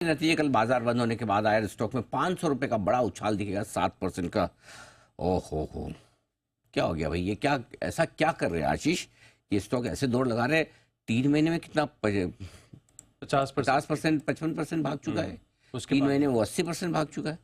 नतीजे कल बाजार बंद होने के बाद आया। स्टॉक में 500 रुपए का बड़ा उछाल दिखेगा, 7% का। ओहो, क्या हो गया भाई? ये क्या, ऐसा क्या कर रहे हैं आशीष? ये स्टॉक ऐसे दौड़ लगा रहे, 3 महीने में कितना 50%, 55% भाग चुका है। उसके 3 महीने वो 80% भाग चुका है।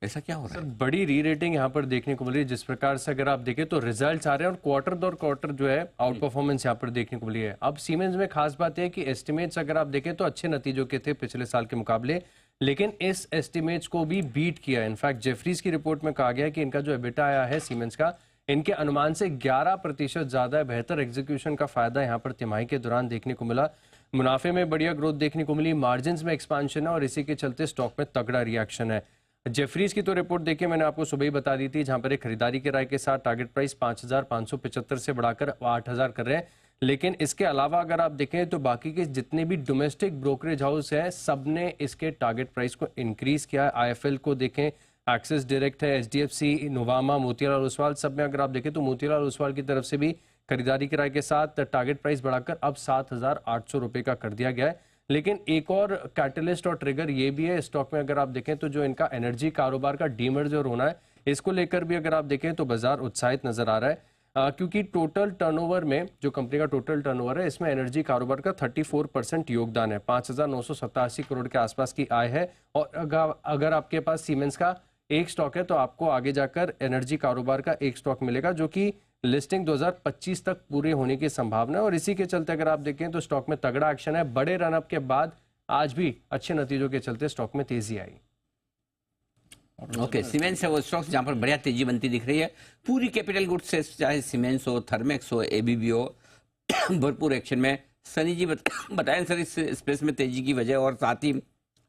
ऐसा क्या हो रहा है? बड़ी री रेटिंग यहाँ पर देखने को मिल रही है। जिस प्रकार से अगर आप देखें तो रिजल्ट्स आ रहे हैं और क्वार्टर दर क्वार्टर जो है आउट परफॉर्मेंस यहाँ पर देखने को मिली है। अब सीमेंस में खास बात है कि एस्टिमेट्स अगर आप देखें तो अच्छे नतीजों के थे पिछले साल के मुकाबले, लेकिन इस एस्टिमेट्स को भी बीट किया। इनफैक्ट जेफरीज की रिपोर्ट में कहा गया है कि इनका जो एबिटा आया है सीमेंस का, इनके अनुमान से 11% ज्यादा बेहतर एग्जीक्यूशन का फायदा यहाँ पर तिमाही के दौरान देखने को मिला। मुनाफे में बढ़िया ग्रोथ देखने को मिली, मार्जिन में एक्सपांशन है और इसी के चलते स्टॉक में तगड़ा रिएक्शन है। जेफरीज की तो रिपोर्ट देखिए मैंने आपको सुबह ही बता दी थी, जहां पर एक खरीदारी के राय के साथ टारगेट प्राइस 5,575 से बढ़ाकर 8,000 कर रहे हैं। लेकिन इसके अलावा अगर आप देखें तो बाकी के जितने भी डोमेस्टिक ब्रोकरेज हाउस है सब ने इसके टारगेट प्राइस को इंक्रीज किया है। IIFL को देखें, एक्सिस डायरेक्ट है, HDFC, नोवामा, मोतीलाल ओसवाल, सब में अगर आप देखें तो मोतीलाल ओसवाल की तरफ से भी खरीदारी के राय के साथ टारगेट प्राइस बढ़ाकर अब 7,800 रुपये का कर दिया गया है। लेकिन एक और कैटलिस्ट और ट्रिगर ये भी है स्टॉक में, अगर आप देखें तो जो इनका एनर्जी कारोबार का डीमर्जर होना है, इसको लेकर भी अगर आप देखें तो बाजार उत्साहित नजर आ रहा है। क्योंकि टोटल टर्नओवर में, जो कंपनी का टोटल टर्नओवर है, इसमें एनर्जी कारोबार का 34% योगदान है। 5,987 करोड़ के आसपास की आय है। और अगर आपके पास सीमेंस का एक स्टॉक है तो आपको आगे जाकर एनर्जी कारोबार का एक स्टॉक मिलेगा, जो कि लिस्टिंग 2025 तक पूरे होने की संभावना है। और इसी के चलते अगर आप देखें तो स्टॉक में तगड़ा एक्शन है। बड़े रनअप के बाद आज भी अच्छे नतीजों के चलते स्टॉक में तेजी आई। ओके, सीमेंस है वो स्टॉक्स जहां पर बढ़िया तेजी बनती दिख रही है। पूरी कैपिटल गुड्स से, चाहे सीमेंस हो, थर्मेक्स हो, ABB हो, भरपूर एक्शन में। सनी जी बताएं सर इस स्पेस में तेजी की वजह और साथ ही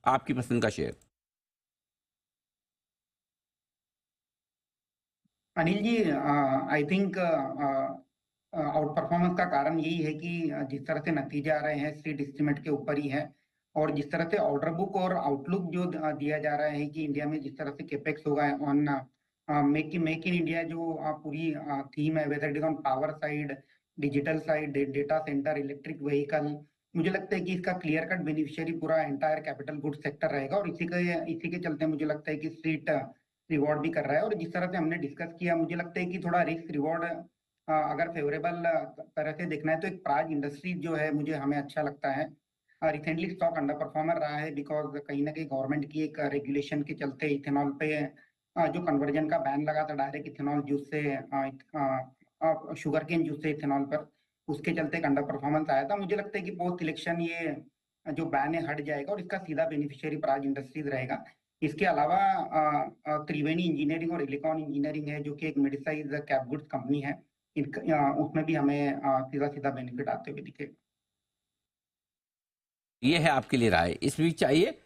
आपकी पसंद का share. Anil ji, I think outperformance का कारण यही है कि जिस तरह से नतीजे आ रहे हैं स्ट्रीट एस्टिमेट के ऊपर ही है, और जिस तरह से ऑर्डर बुक और आउटलुक जो दिया जा रहा है कि इंडिया में जिस तरह से कैपेक्स होगा ऑन मेक इन इंडिया, जो पूरी थीम है, whether it is on power side, digital side, data centre, electric vehicle, मुझे लगता है कि इसका क्लियर कट बेनिफिशियरी पूरा एंटायर कैपिटल गुड सेक्टर रहेगा। और इसी के चलते मुझे लगता है कि स्ट्रीट रिवॉर्ड भी कर रहा है। और जिस तरह से हमने डिस्कस किया, मुझे लगता है कि थोड़ा रिस्क रिवॉर्ड अगर फेवरेबल तरह से देखना है तो एक प्राज इंडस्ट्री जो है मुझे हमें अच्छा लगता है। रिसेंटली स्टॉक अंडर परफॉर्मर रहा है बिकॉज कहीं ना कहीं गवर्नमेंट की एक रेगुलेशन के चलते इथेनॉल पे जो कन्वर्जन का बैन लगा था डायरेक्ट इथेनॉल जूस से शुगर केन जूस से इथेनॉल पर, उसके चलते एक अंडर परफॉर्मेंस आया था। मुझे लगता है कि पोस्ट इलेक्शन ये जो बैन है हट जाएगा और इसका सीधा बेनिफिशियरी प्राज इंडस्ट्रीज रहेगा। इसके अलावा त्रिवेणी इंजीनियरिंग और इलेक्ट्रॉन इंजीनियरिंग है, जो कि एक mid size cap goods company है, उसमें भी हमें सीधा सीधा बेनिफिट आते हुए दिखेगा। ये है आपके लिए राय। इस बीच चाहिए